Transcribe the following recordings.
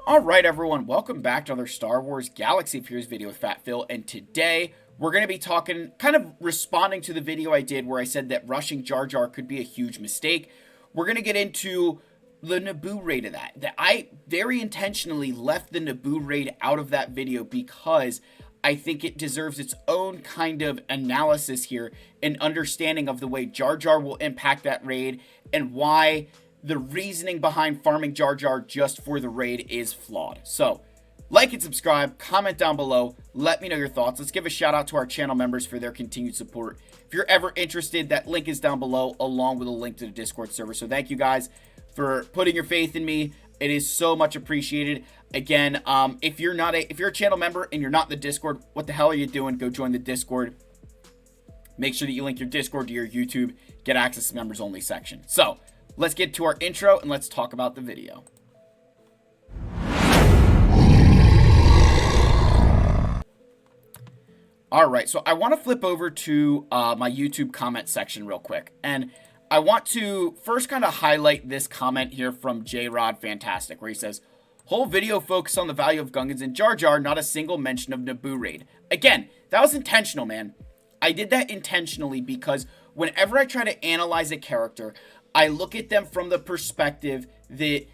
Alright everyone, welcome back to another Star Wars Galaxy of Heroes video with Fat Phil, and today we're going to be talking, kind of responding to the video I did where I said that rushing Jar Jar could be a huge mistake. We're going to get into the Naboo raid of that I very intentionally left the Naboo raid out of that video because I think it deserves its own kind of analysis here and understanding of the way Jar Jar will impact that raid and why the reasoning behind farming Jar Jar just for the raid is flawed. So, like and subscribe, comment down below, let me know your thoughts. Let's give a shout out to our channel members for their continued support. If you're ever interested, that link is down below along with a link to the Discord server. So thank you guys for putting your faith in me. It is so much appreciated. Again, if you're a channel member and you're not in the Discord, what the hell are you doing? Go join the Discord. Make sure that you link your Discord to your YouTube. Get access to members only section. So, let's get to our intro and let's talk about the video. Alright, so I want to flip over to my YouTube comment section real quick. And I want to first kind of highlight this comment here from J-Rod Fantastic, where he says, whole video focused on the value of Gungans and Jar Jar, not a single mention of Naboo raid. Again, that was intentional, man. I did that intentionally because whenever I try to analyze a character, I look at them from the perspective that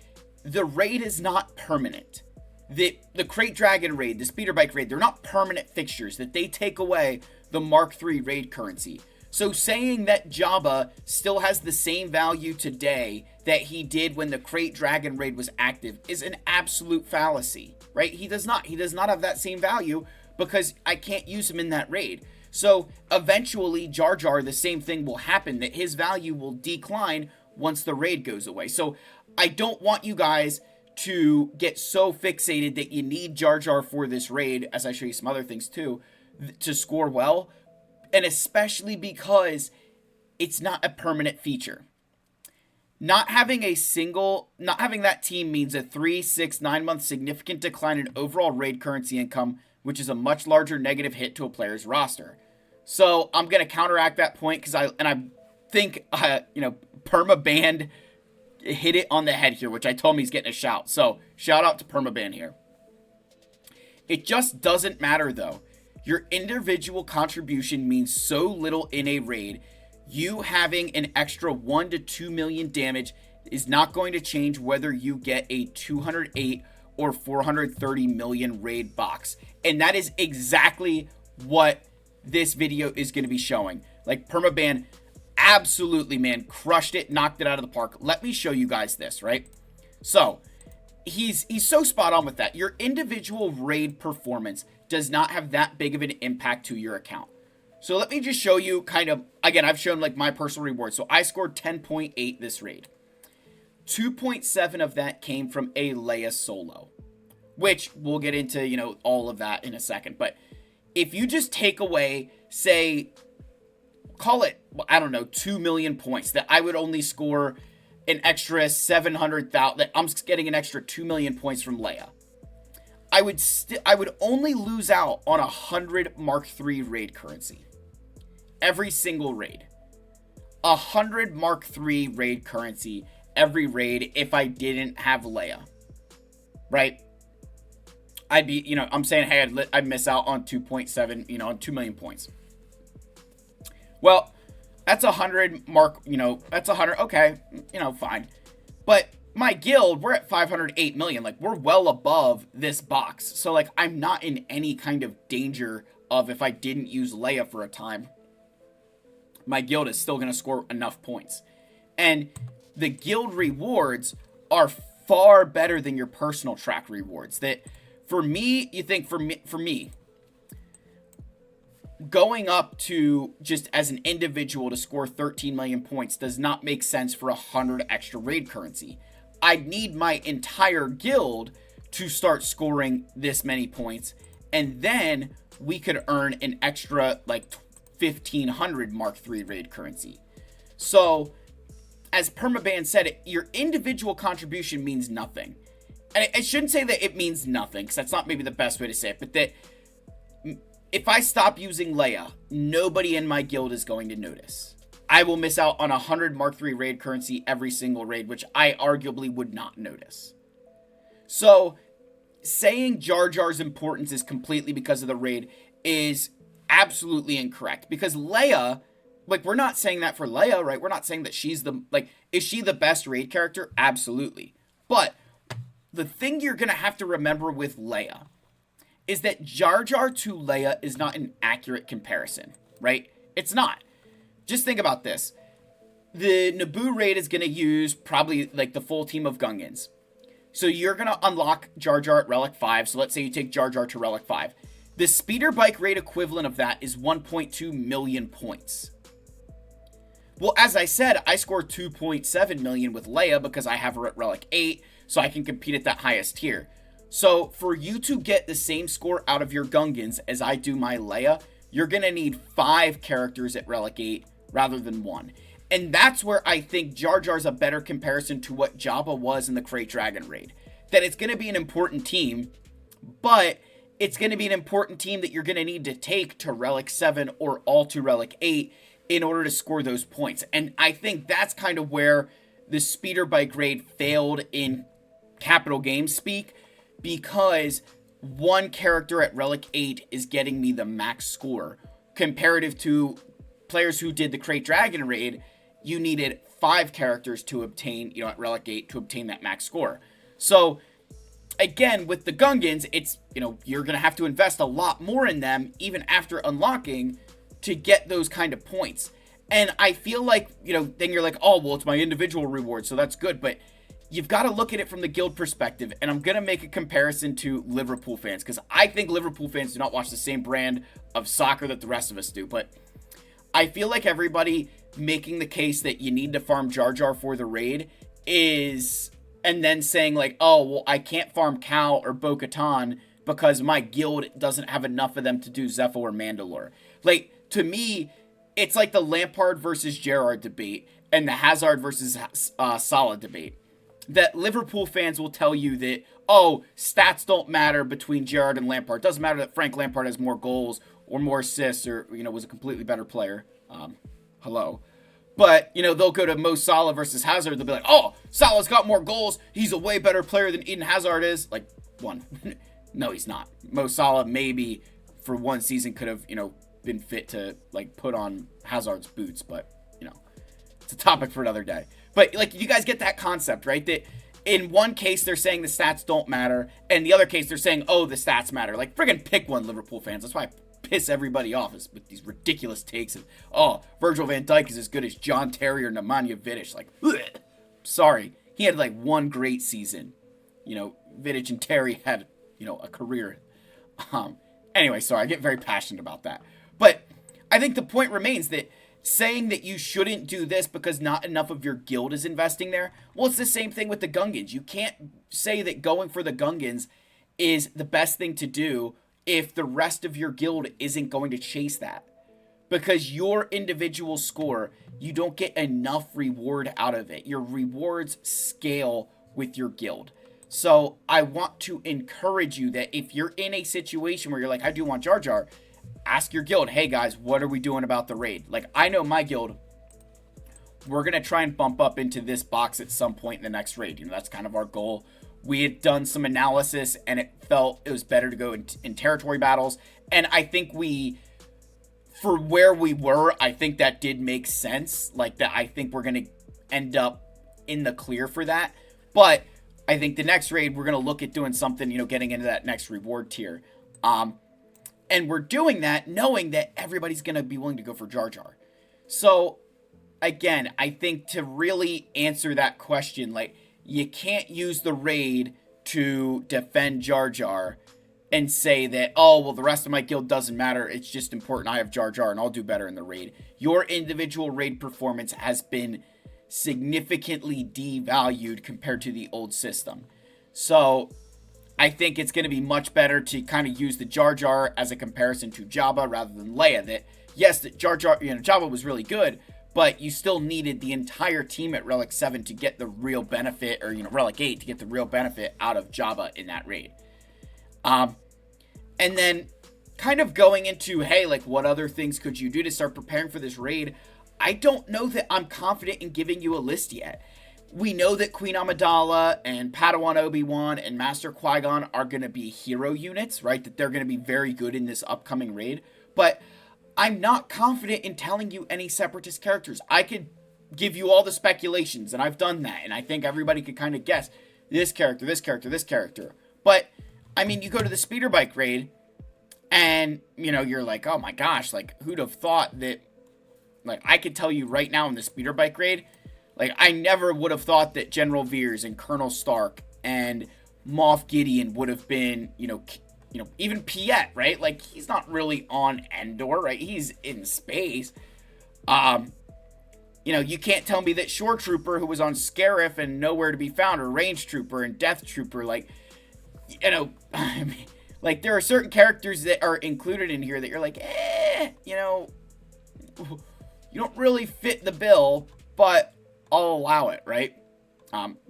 the raid is not permanent. The Crate Dragon raid, the Speeder Bike raid, they're not permanent fixtures, that they take away the Mark III raid currency. So saying that Jabba still has the same value today that he did when the Crate Dragon raid was active is an absolute fallacy, right? He does not. He does not have that same value because I can't use him in that raid. So eventually Jar Jar, the same thing will happen, that his value will decline once the raid goes away. So I don't want you guys to get so fixated that you need Jar Jar for this raid, as I show you some other things too, to score well. And especially because it's not a permanent feature. Not having that team means a 3, 6, 9 month significant decline in overall raid currency income, which is a much larger negative hit to a player's roster. So I'm going to counteract that point because I think, Permaban hit it on the head here, which I told him he's getting a shout. So shout out to Permaban here. It just doesn't matter though. Your individual contribution means so little in a raid. You having an extra 1 to 2 million damage is not going to change whether you get a 208 or 430 million raid box. And that is exactly what this video is going to be showing. Like, Permaban absolutely, man, crushed it, knocked it out of the park. Let me show you guys this, right? So, he's so spot on with that. Your individual raid performance does not have that big of an impact to your account. So let me just show you kind of, again, I've shown like my personal reward. So I scored 10.8 this raid. 2.7 of that came from a Leia solo, which we'll get into, all of that in a second. But if you just take away, say, call it, I don't know, 2 million points, that I would only score an extra 700,000, that I'm getting an extra 2 million points from Leia. I would only lose out on 100 Mark III raid currency. Every single raid. 100 Mark III raid currency every raid if I didn't have Leia. Right? I'd be, I'm saying, hey, I'd miss out on 2.7, on 2 million points. Well, that's 100 mark, that's 100, okay, fine. But my guild, we're at 508 million, like, we're well above this box. So, like, I'm not in any kind of danger of if I didn't use Leia for a time, my guild is still going to score enough points. And the guild rewards are far better than your personal track rewards. That, for me, you think, for me, going up to just as an individual to score 13 million points does not make sense for 100 extra raid currency. I'd need my entire guild to start scoring this many points, and then we could earn an extra, like, 1,500 Mark III raid currency. So, as Permaban said, your individual contribution means nothing. And I shouldn't say that it means nothing, because that's not maybe the best way to say it, but that if I stop using Leia, nobody in my guild is going to notice. I will miss out on 100 Mark III raid currency every single raid, which I arguably would not notice. So, saying Jar Jar's importance is completely because of the raid is absolutely incorrect. Because Leia, like, we're not saying that for Leia, right? We're not saying that she's the, like, is she the best raid character? Absolutely. But the thing you're going to have to remember with Leia is that Jar Jar to Leia is not an accurate comparison, right? It's not. Just think about this. The Naboo raid is going to use probably like the full team of Gungans. So you're going to unlock Jar Jar at Relic 5. So let's say you take Jar Jar to Relic 5. The speeder bike raid equivalent of that is 1.2 million points. Well, as I said, I scored 2.7 million with Leia because I have her at Relic 8, so I can compete at that highest tier. So for you to get the same score out of your Gungans as I do my Leia, you're going to need 5 characters at Relic 8 rather than 1. And that's where I think Jar Jar's a better comparison to what Jabba was in the Krayt Dragon raid. That it's going to be an important team, but it's going to be an important team that you're going to need to take to Relic 7 or all to Relic 8 in order to score those points. And I think that's kind of where the speeder bike raid failed in capital game speak, because one character at Relic 8 is getting me the max score. Comparative to players who did the Krayt Dragon raid, you needed 5 characters to obtain, at Relic 8 to obtain that max score. So again, with the Gungans, it's, you're going to have to invest a lot more in them even after unlocking to get those kind of points. And I feel like, then you're like, oh, well, it's my individual reward, so that's good. But you've got to look at it from the guild perspective. And I'm going to make a comparison to Liverpool fans, because I think Liverpool fans do not watch the same brand of soccer that the rest of us do. But I feel like everybody making the case that you need to farm Jar Jar for the raid is, and then saying like, oh, well, I can't farm Cal or Bo-Katan because my guild doesn't have enough of them to do Zepho or Mandalore. Like, to me, it's like the Lampard versus Gerrard debate and the Hazard versus Salah debate. That Liverpool fans will tell you that, oh, stats don't matter between Gerrard and Lampard. It doesn't matter that Frank Lampard has more goals or more assists or, was a completely better player. Hello. But, they'll go to Mo Salah versus Hazard. They'll be like, oh, Salah's got more goals. He's a way better player than Eden Hazard is. Like, one. No, he's not. Mo Salah maybe for one season could have, been fit to, like, put on Hazard's boots. But, it's a topic for another day. But, like, you guys get that concept, right? That in one case, they're saying the stats don't matter. And the other case, they're saying, oh, the stats matter. Like, friggin' pick one, Liverpool fans. That's why I piss everybody off is with these ridiculous takes of, oh, Virgil van Dijk is as good as John Terry or Nemanja Vidic. Like, ugh. Sorry. He had, like, one great season. Vidic and Terry had, a career. Anyway, sorry, I get very passionate about that. But I think the point remains that saying that you shouldn't do this because not enough of your guild is investing there, well, it's the same thing with the Gungans. You can't say that going for the Gungans is the best thing to do if the rest of your guild isn't going to chase that. Because your individual score, you don't get enough reward out of it. Your rewards scale with your guild. So I want to encourage you that if you're in a situation where you're like, I do want Jar Jar, ask your guild, hey guys, what are we doing about the raid? Like, I know my guild, we're going to try and bump up into this box at some point in the next raid. That's kind of our goal. We had done some analysis and it felt it was better to go in territory battles. And I think for where we were, I think that did make sense. Like, that I think we're going to end up in the clear for that. But I think the next raid, we're going to look at doing something, getting into that next reward tier. And we're doing that knowing that everybody's going to be willing to go for Jar Jar. So, again, I think to really answer that question, like, you can't use the raid to defend Jar Jar and say that, oh, well, the rest of my guild doesn't matter. It's just important I have Jar Jar and I'll do better in the raid. Your individual raid performance has been significantly devalued compared to the old system. So I think it's going to be much better to kind of use the Jar Jar as a comparison to Jabba rather than Leia. That, yes, that Jar Jar, Jabba was really good, but you still needed the entire team at Relic 7 to get the real benefit, or, Relic 8 to get the real benefit out of Jabba in that raid. And then kind of going into, hey, like, what other things could you do to start preparing for this raid? I don't know that I'm confident in giving you a list yet. we know that Queen Amidala and Padawan Obi-Wan and Master Qui-Gon are going to be hero units, right? That they're going to be very good in this upcoming raid. But I'm not confident in telling you any Separatist characters. I could give you all the speculations, and I've done that, and I think everybody could kind of guess this character, this character, this character. But, I mean, you go to the speeder bike raid, and, you know, you're like, oh my gosh, like, who'd have thought that, like, I could tell you right now in the speeder bike raid, like, I never would have thought that General Veers and Colonel Stark and Moff Gideon would have been, you know, even Piet, right? Like, he's not really on Endor, right? He's in space. You know, you can't tell me that Shore Trooper, who was on Scarif and nowhere to be found, or Range Trooper and Death Trooper, like, you know, I mean, like, there are certain characters that are included in here that you're like, you know, you don't really fit the bill, but I'll allow it, right?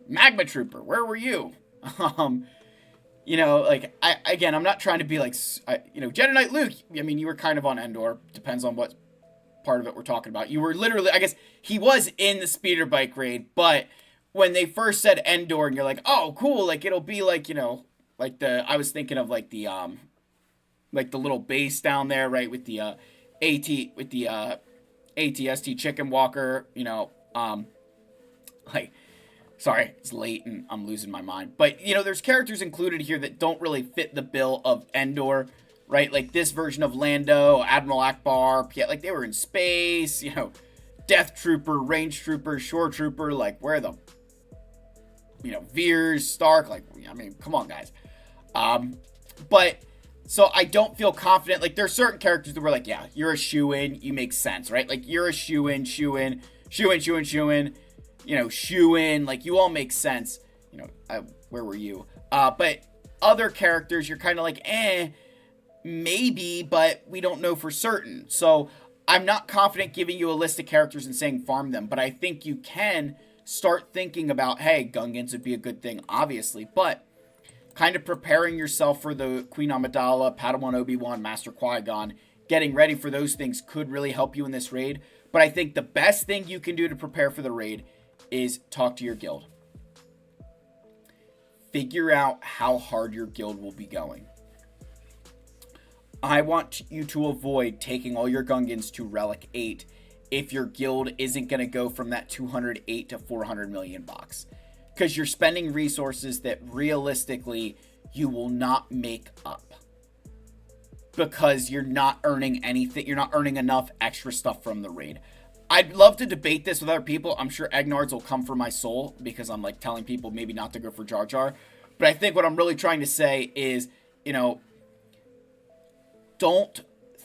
Magma Trooper, where were you? You know, like, I'm not trying to be like, you know, Jedi Knight Luke, I mean, you were kind of on Endor, depends on what part of it we're talking about. You were literally, I guess, he was in the speeder bike raid, but when they first said Endor, and you're like, oh, cool, like, it'll be like, you know, like I was thinking of like the little base down there, right, with the ATST Chicken Walker, you know, like, sorry, it's late and I'm losing my mind. But, you know, there's characters included here that don't really fit the bill of Endor, right? Like this version of Lando, Admiral Akbar, like they were in space, you know, Death Trooper, Range Trooper, Shore Trooper, like where the, you know, Veers, Stark, like, I mean, come on, guys. But, so I don't feel confident. Like, there's certain characters that were like, yeah, you're a shoo-in, you make sense, right? Like, you're a shoo-in, shoo-in, shoo-in, shoo-in, shoo-in, you know, shoo-in, like, you all make sense. You know, where were you? But other characters, you're kind of like, maybe, but we don't know for certain. So, I'm not confident giving you a list of characters and saying farm them, but I think you can start thinking about, hey, Gungans would be a good thing, obviously, but kind of preparing yourself for the Queen Amidala, Padawan Obi-Wan, Master Qui-Gon, getting ready for those things could really help you in this raid. But I think the best thing you can do to prepare for the raid is talk to your guild. Figure out how hard your guild will be going. I want you to avoid taking all your Gungans to Relic 8 if your guild isn't going to go from that 208 to 400 million box. Because you're spending resources that realistically you will not make up. Because you're not earning anything, you're not earning enough extra stuff from the raid. I'd love to debate this with other people. I'm sure Egnards will come for my soul because I'm like telling people maybe not to go for Jar Jar. But I think what I'm really trying to say is, you know, don't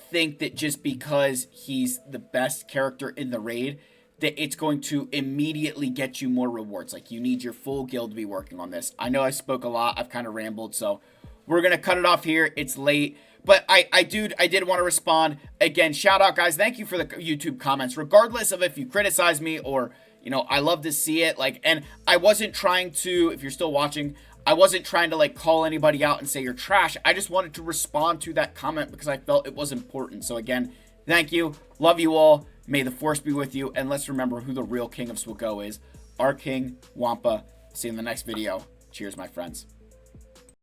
think that just because he's the best character in the raid that it's going to immediately get you more rewards. Like, you need your full guild to be working on this. I know I spoke a lot. I've kind of rambled, so we're going to cut it off here. It's late. But I did want to respond. Again, shout out, guys. Thank you for the YouTube comments. Regardless of if you criticize me or, you know, I love to see it. Like, and I wasn't trying to, if you're still watching, I wasn't trying to, like, call anybody out and say you're trash. I just wanted to respond to that comment because I felt it was important. So, again, thank you. Love you all. May the Force be with you. And let's remember who the real King of Swago is. Our King, Wampa. See you in the next video. Cheers, my friends.